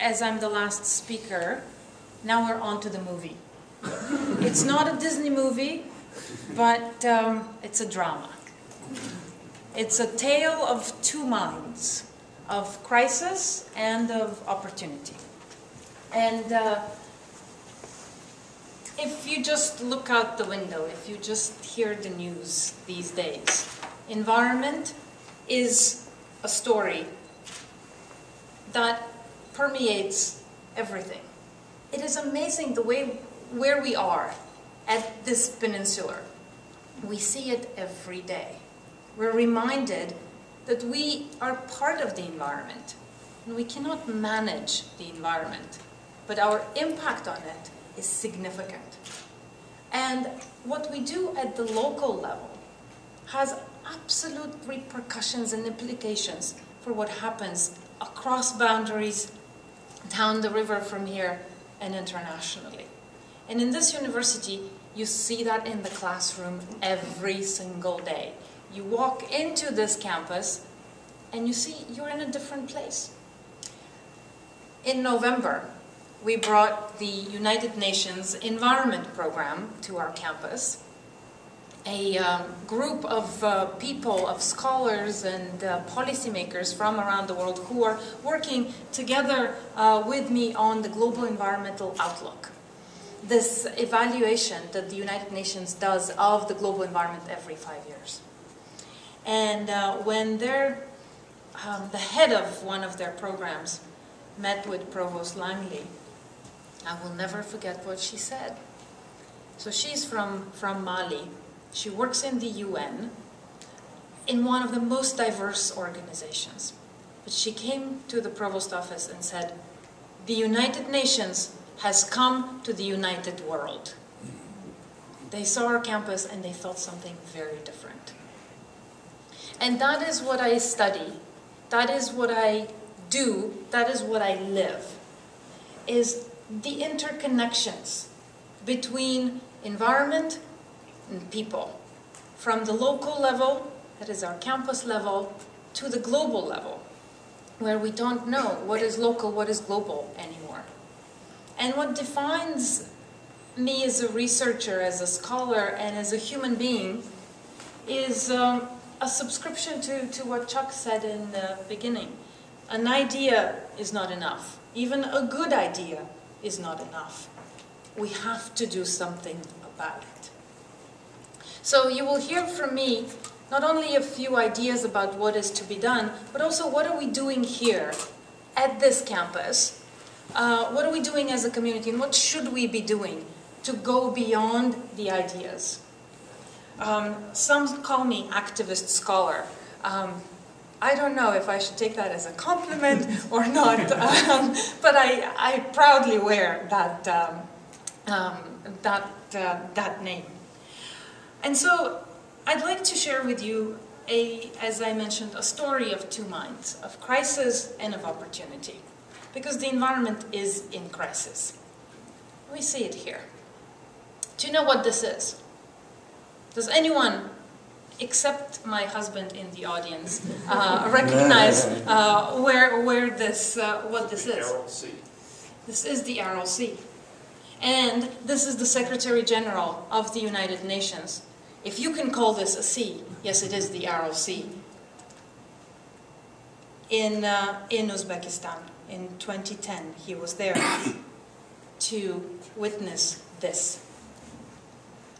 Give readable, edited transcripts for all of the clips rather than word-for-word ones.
as I'm the last speaker, now we're on to the movie. It's not a Disney movie, but it's a drama. It's a tale of two minds, of crisis and of opportunity. And if you just look out the window, if you just hear the news these days, environment is a story that permeates everything. It is amazing the way where we are at this peninsula. We see it every day. We're reminded that we are part of the environment, and we cannot manage the environment, but our impact on it is significant. And what we do at the local level has absolute repercussions and implications for what happens across boundaries, down the river from here, and internationally. And in this university, you see that in the classroom every single day. You walk into this campus and you see you're in a different place. In November, we brought the United Nations Environment Program to our campus. A group of people, of scholars and policymakers from around the world who are working together with me on the global environmental outlook. This evaluation that the United Nations does of the global environment every 5 years. And when the head of one of their programs met with Provost Langley, I will never forget what she said. So she's from Mali. She works in the UN, in one of the most diverse organizations. But she came to the provost office and said, the United Nations has come to the united world. They saw our campus and they thought something very different. And that is what I study. That is what I do. That is what I live. Is the interconnections between environment and people. From the local level, that is our campus level, to the global level, where we don't know what is local, what is global anymore. And what defines me as a researcher, as a scholar, and as a human being is a subscription to what Chuck said in the beginning. An idea is not enough. Even a good idea is not enough. We have to do something about it. So you will hear from me not only a few ideas about what is to be done, but also what are we doing here at this campus? What are we doing as a community, and what should we be doing to go beyond the ideas? Some call me activist scholar. I don't know if I should take that as a compliment or not, but I proudly wear that name. And so I'd like to share with you, as I mentioned, a story of two minds, of crisis and of opportunity, because the environment is in crisis. We see it here. Do you know what this is? Does anyone, except my husband in the audience, recognize what this is? RLC. This is the RLC. And this is the Secretary General of the United Nations. If you can call this a C, yes, it is the RLC. In Uzbekistan, in 2010, he was there to witness this.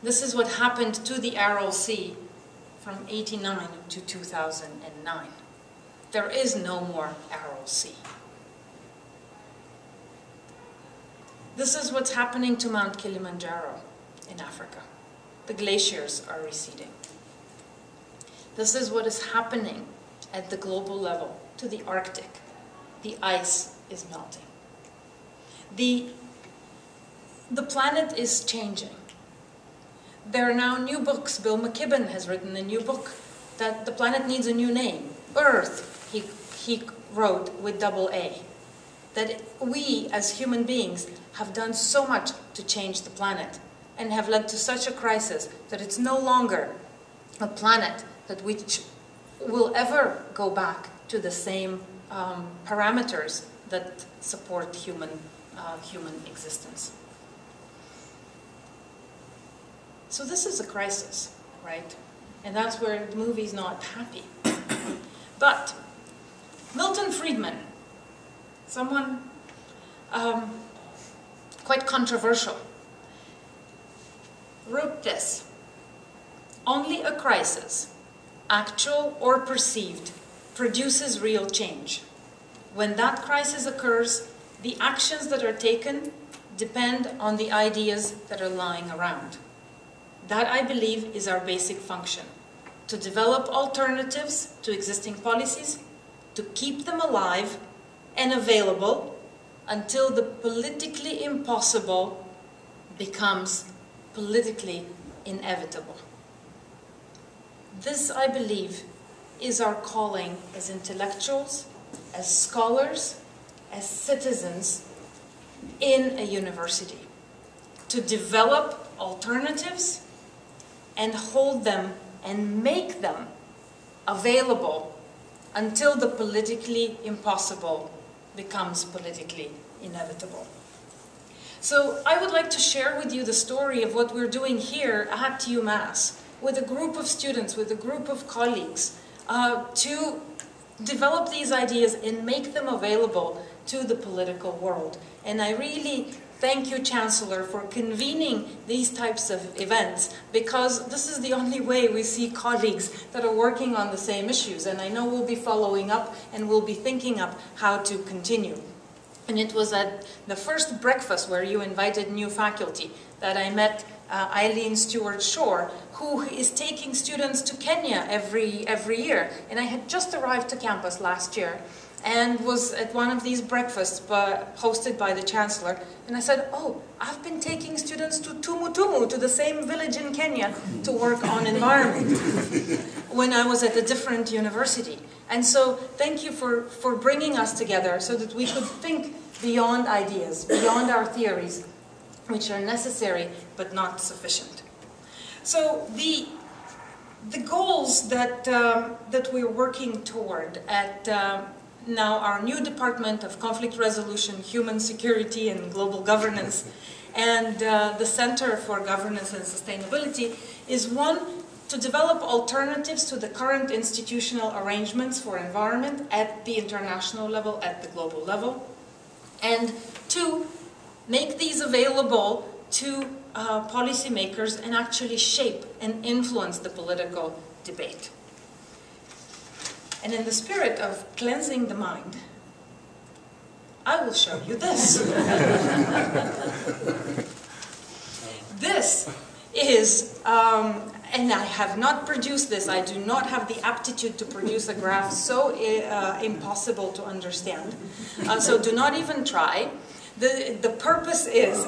This is what happened to the RLC from 1989 to 2009. There is no more RLC. This is what's happening to Mount Kilimanjaro in Africa. The glaciers are receding. This is what is happening at the global level to the Arctic. The ice is melting. The planet is changing. There are now new books. Bill McKibben has written a new book that the planet needs a new name. Earth, he wrote with AA. That we as human beings have done so much to change the planet and have led to such a crisis that it's no longer a planet which will ever go back to the same parameters that support human existence. So this is a crisis, right? And that's where the movie's not happy. But Milton Friedman, someone quite controversial, wrote this: "Only a crisis, actual or perceived, produces real change. When that crisis occurs, the actions that are taken depend on the ideas that are lying around. That, I believe, is our basic function: to develop alternatives to existing policies, to keep them alive and available until the politically impossible becomes politically inevitable." This, I believe, is our calling as intellectuals, as scholars, as citizens in a university: to develop alternatives and hold them and make them available until the politically impossible becomes politically inevitable. So I would like to share with you the story of what we're doing here at UMass with a group of students, with a group of colleagues, to develop these ideas and make them available to the political world. And I really thank you, Chancellor, for convening these types of events, because this is the only way we see colleagues that are working on the same issues. And I know we'll be following up and we'll be thinking up how to continue. And it was at the first breakfast where you invited new faculty that I met Eileen Stewart-Shore, who is taking students to Kenya every year. And I had just arrived to campus last year and was at one of these breakfasts hosted by the Chancellor. And I said, "Oh, I've been taking students to Tumutumu, to the same village in Kenya, to work on environment when I was at a different university." And so thank you for bringing us together so that we could think beyond ideas, beyond our theories, which are necessary but not sufficient. So the goals that we're working toward at now our new Department of Conflict Resolution, Human Security and Global Governance, and the Center for Governance and Sustainability is: one, to develop alternatives to the current institutional arrangements for environment at the international level, at the global level, and two, make these available to policymakers and actually shape and influence the political debate. And in the spirit of cleansing the mind, I will show you this. This is, and I have not produced this, I do not have the aptitude to produce a graph so impossible to understand. So do not even try. The purpose is,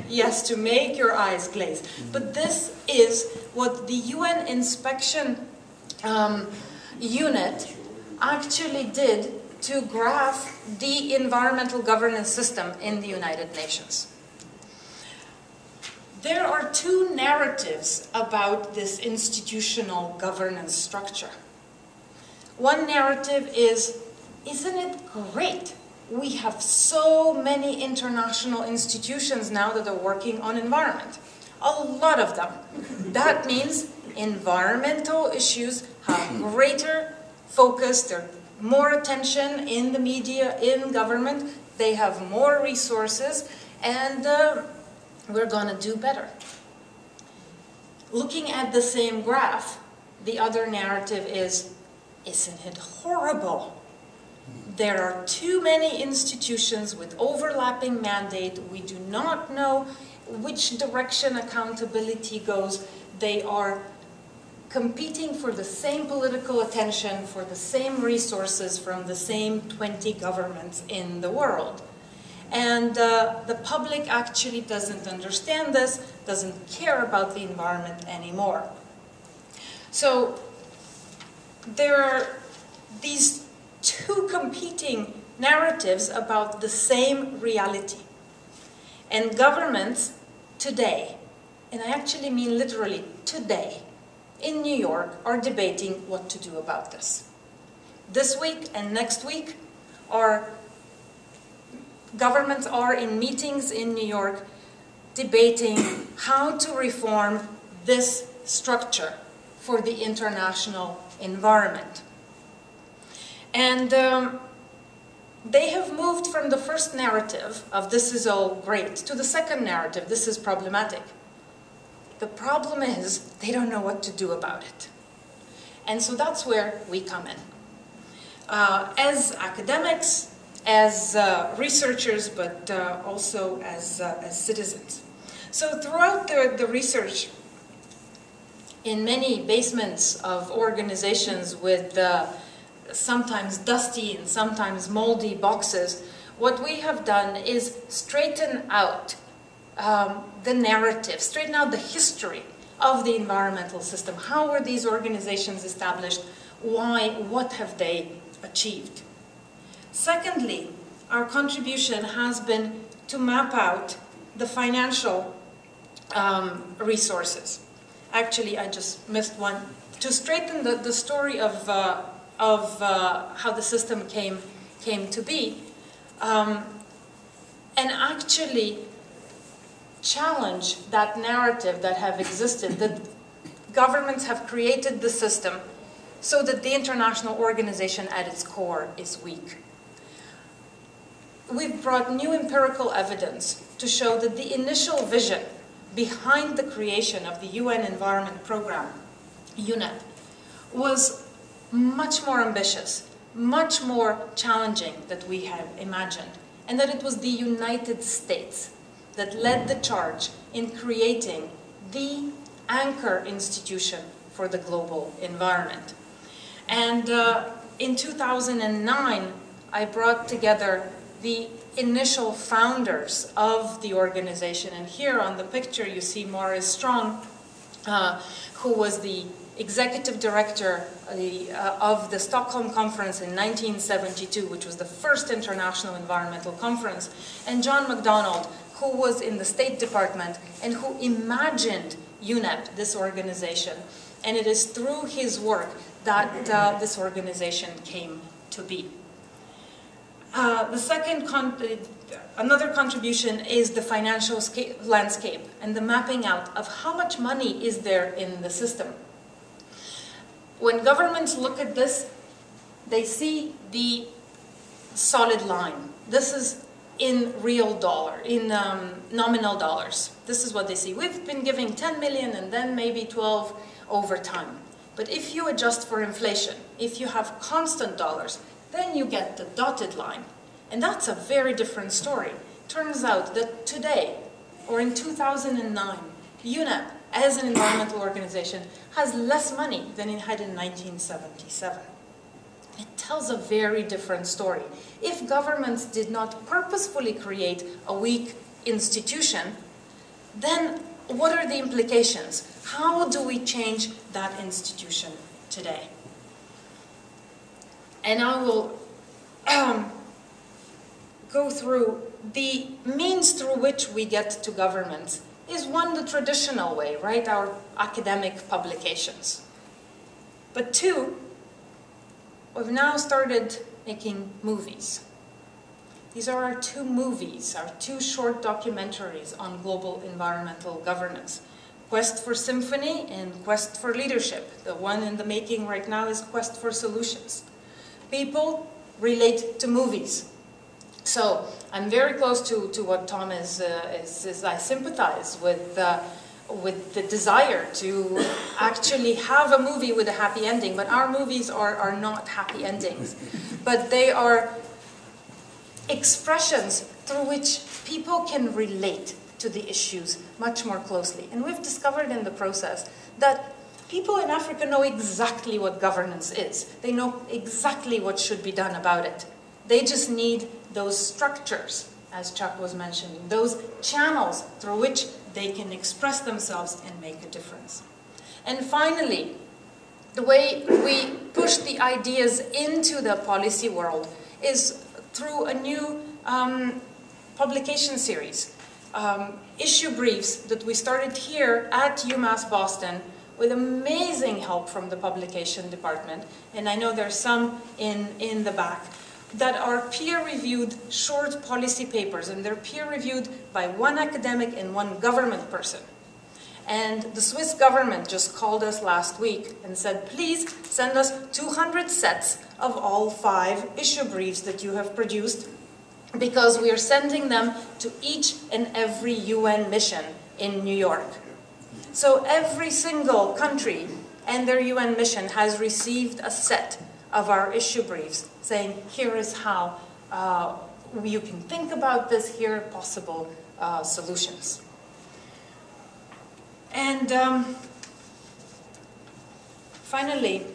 yes, to make your eyes glaze. But this is what the UN inspection unit actually did to graph the environmental governance system in the United Nations. There are two narratives about this institutional governance structure. One narrative is, isn't it great? We have so many international institutions now that are working on environment. A lot of them. That means environmental issues have greater focus, there's more attention in the media, in government, they have more resources, and we're going to do better. Looking at the same graph, the other narrative is, isn't it horrible? There are too many institutions with overlapping mandate. We do not know which direction accountability goes. They are competing for the same political attention, for the same resources from the same 20 governments in the world. And the public actually doesn't understand this, doesn't care about the environment anymore. So there are these two competing narratives about the same reality. And governments today, and I actually mean literally today, in New York are debating what to do about this. This week and next week are governments are in meetings in New York debating how to reform this structure for the international environment. And they have moved from the first narrative of this is all great to the second narrative, this is problematic. The problem is they don't know what to do about it. And so that's where we come in. As academics, as researchers, but also as citizens. So throughout the research, in many basements of organizations with sometimes dusty and sometimes moldy boxes, what we have done is straighten out the narrative, straighten out the history of the environmental system. How were these organizations established? Why? What have they achieved? Secondly, our contribution has been to map out the financial resources. Actually, I just missed one. To straighten the story of how the system came to be, and actually challenge that narrative that have existed, that governments have created the system so that the international organization at its core is weak. We've brought new empirical evidence to show that the initial vision behind the creation of the UN Environment Program, UNEP, was much more ambitious, much more challenging than we had imagined, and that it was the United States that led the charge in creating the anchor institution for the global environment. And in 2009, I brought together the initial founders of the organization. And here on the picture you see Maurice Strong, who was the executive director of the Stockholm Conference in 1972, which was the first international environmental conference, and John Mcdonald, who was in the State Department and who imagined UNEP, this organization. And it is through his work that this organization came to be. Another contribution is the financial landscape and the mapping out of how much money is there in the system. When governments look at this, they see the solid line. This is in real dollar, in nominal dollars. This is what they see. We've been giving 10 million and then maybe 12 over time. But if you adjust for inflation, if you have constant dollars, then you get the dotted line. And that's a very different story. Turns out that today, or in 2009, UNEP, as an environmental organization, has less money than it had in 1977. It tells a very different story. If governments did not purposefully create a weak institution, then what are the implications? How do we change that institution today? And I will go through the means through which we get to governments. Is one, the traditional way, right? Our academic publications. But two, we've now started making movies. These are our two movies, our two short documentaries on global environmental governance. Quest for Symphony and Quest for Leadership. The one in the making right now is Quest for Solutions. People relate to movies. So I'm very close to what Tom is I sympathize with the desire to actually have a movie with a happy ending, but our movies are not happy endings. But they are expressions through which people can relate to the issues much more closely. And we've discovered in the process that people in Africa know exactly what governance is. They know exactly what should be done about it. They just need those structures, as Chuck was mentioning, those channels through which they can express themselves and make a difference. And finally, the way we push the ideas into the policy world is through a new publication series. Issue briefs that we started here at UMass Boston with amazing help from the publication department, and I know there's some in the back, that are peer-reviewed short policy papers, and they're peer-reviewed by one academic and one government person. And the Swiss government just called us last week and said, please send us 200 sets of all 5 issue briefs that you have produced, because we are sending them to each and every UN mission in New York. So every single country and their UN mission has received a set of our issue briefs saying, here is how you can think about this, here are possible solutions. And finally,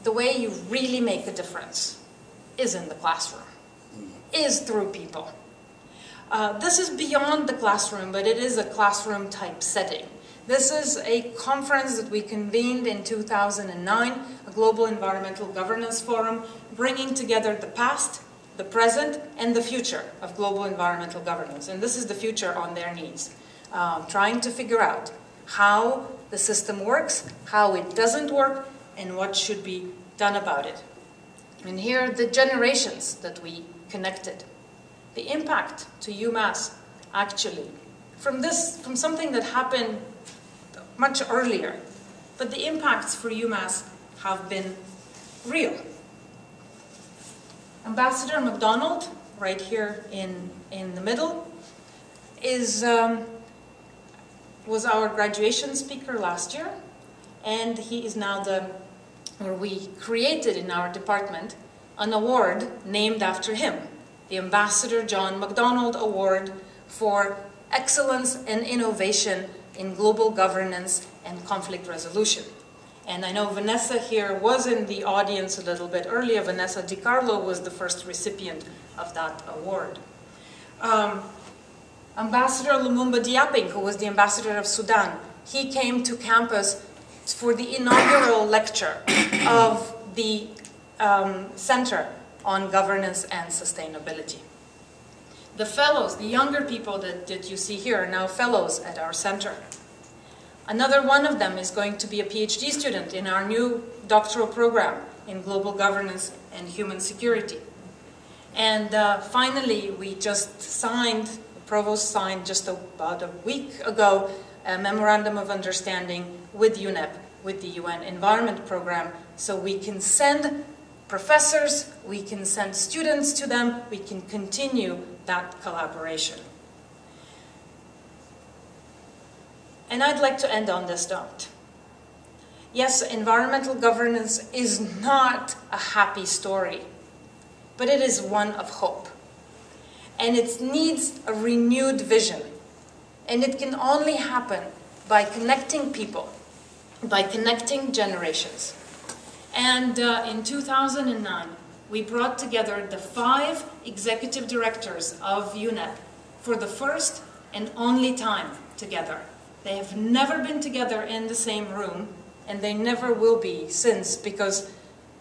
the way you really make a difference is in the classroom, is through people. This is beyond the classroom, but it is a classroom type setting. This is a conference that we convened in 2009, a Global Environmental Governance Forum, bringing together the past, the present, and the future of global environmental governance. And this is the future on their knees, trying to figure out how the system works, how it doesn't work, and what should be done about it. And here are the generations that we connected. The impact to UMass, actually, from something that happened much earlier, but the impacts for UMass have been real. Ambassador Mcdonald, right here in the middle, was our graduation speaker last year, and he is now we created in our department an award named after him, the Ambassador John Mcdonald Award for Excellence and Innovation in Global Governance and Conflict Resolution. And I know Vanessa here was in the audience a little bit earlier. Vanessa DiCarlo was the first recipient of that award. Ambassador Lumumba Diaping, who was the ambassador of Sudan, he came to campus for the inaugural lecture of the Center on Governance and Sustainability. The fellows, the younger people that you see here, are now fellows at our center. Another one of them is going to be a PhD student in our new doctoral program in global governance and human security. And finally, we just signed, the provost signed just about a week ago, a memorandum of understanding with UNEP, with the UN Environment Program, so we can send professors, we can send students to them, we can continue that collaboration. And I'd like to end on this note. Yes, environmental governance is not a happy story, but it is one of hope. And it needs a renewed vision. And it can only happen by connecting people, by connecting generations. And in 2009, we brought together the 5 executive directors of UNEP for the first and only time together. They have never been together in the same room, and they never will be since, because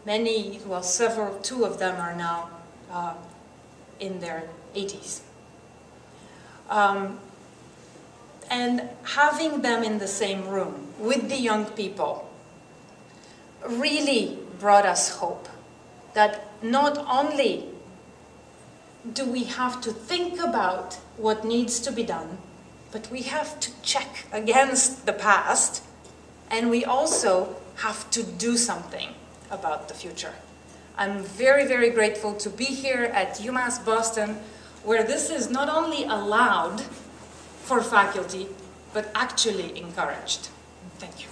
two of them are now in their 80s. And having them in the same room with the young people really brought us hope that not only do we have to think about what needs to be done, but we have to check against the past, and we also have to do something about the future. I'm very, very grateful to be here at UMass Boston, where this is not only allowed for faculty, but actually encouraged. Thank you.